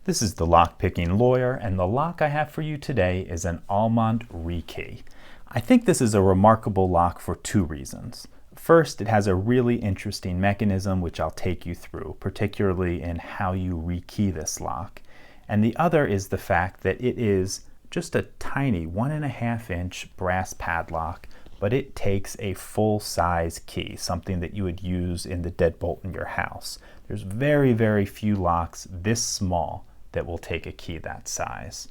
This is the Lock-Picking Lawyer, and the lock I have for you today is an Almont ReKey. I think this is a remarkable lock for two reasons. First, it has a really interesting mechanism which I'll take you through, particularly in how you rekey this lock. And the other is the fact that it is just a tiny 1.5-inch brass padlock, but it takes a full-size key, something that you would use in the deadbolt in your house. There's very, very few locks this small that will take a key that size.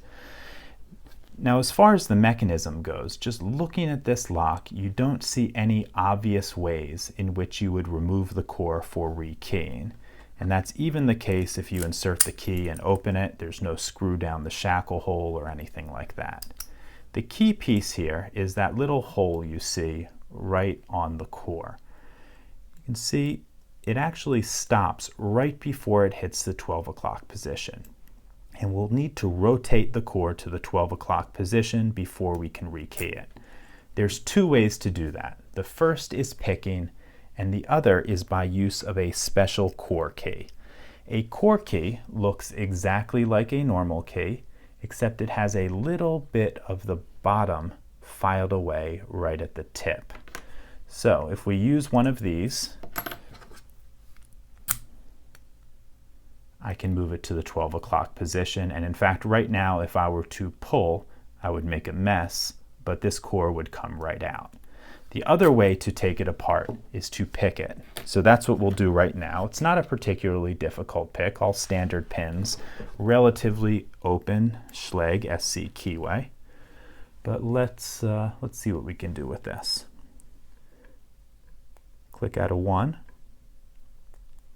Now, as far as the mechanism goes, just looking at this lock, you don't see any obvious ways in which you would remove the core for rekeying. And that's even the case if you insert the key and open it. There's no screw down the shackle hole or anything like that. The key piece here is that little hole you see right on the core. You can see it actually stops right before it hits the 12 o'clock position. And we'll need to rotate the core to the 12 o'clock position before we can rekey it. There's two ways to do that. The first is picking, and the other is by use of a special core key. A core key looks exactly like a normal key, except it has a little bit of the bottom filed away right at the tip. So if we use one of these, I can move it to the 12 o'clock position, and in fact right now if I were to pull, I would make a mess, but this core would come right out. The other way to take it apart is to pick it. So that's what we'll do right now. It's not a particularly difficult pick, all standard pins, relatively open Schlage SC keyway. But let's see what we can do with this. Click out a 1,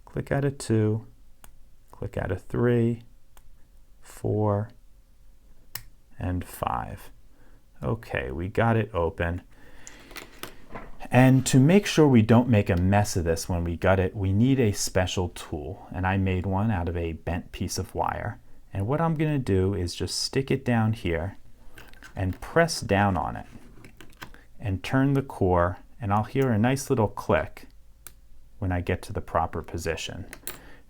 click out a 2, click out a 3, 4, and 5. Okay, we got it open. And to make sure we don't make a mess of this when we gut it, we need a special tool. And I made one out of a bent piece of wire. And what I'm going to do is just stick it down here and press down on it and turn the core, and I'll hear a nice little click when I get to the proper position.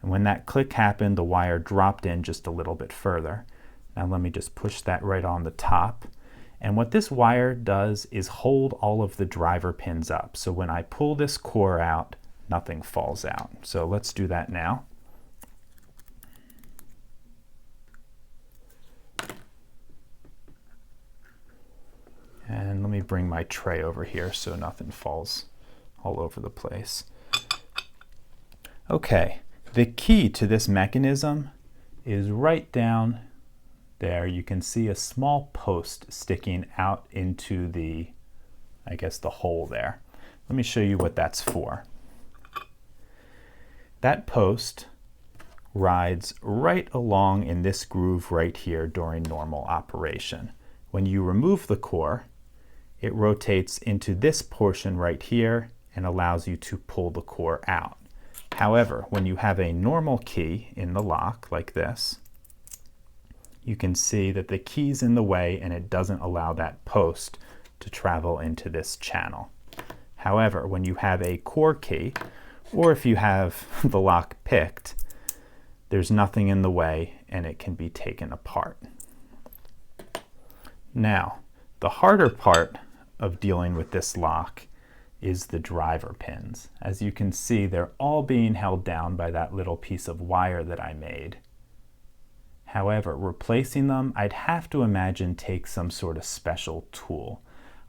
And when that click happened, the wire dropped in just a little bit further. Now let me just push that right on the top. And what this wire does is hold all of the driver pins up. So when I pull this core out, nothing falls out. So let's do that now. And let me bring my tray over here so nothing falls all over the place. Okay. The key to this mechanism is right down there. You can see a small post sticking out into the, I guess, the hole there. Let me show you what that's for. That post rides right along in this groove right here during normal operation. When you remove the core, it rotates into this portion right here and allows you to pull the core out. However, when you have a normal key in the lock like this, you can see that the key's in the way and it doesn't allow that post to travel into this channel. However, when you have a core key, or if you have the lock picked, there's nothing in the way and it can be taken apart. Now, the harder part of dealing with this lock is the driver pins. As you can see, they're all being held down by that little piece of wire that I made. However, replacing them, I'd have to imagine takes some sort of special tool.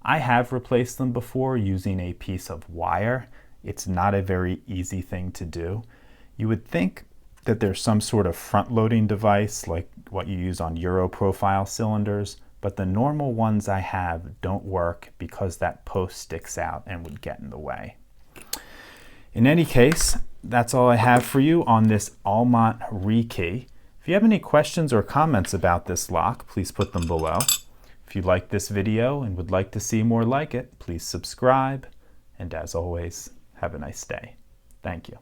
I have replaced them before using a piece of wire. It's not a very easy thing to do. You would think that there's some sort of front-loading device like what you use on Euro profile cylinders, but the normal ones I have don't work because that post sticks out and would get in the way. In any case, that's all I have for you on this Almont ReKey. If you have any questions or comments about this lock, please put them below. If you like this video and would like to see more like it, please subscribe. And as always, have a nice day. Thank you.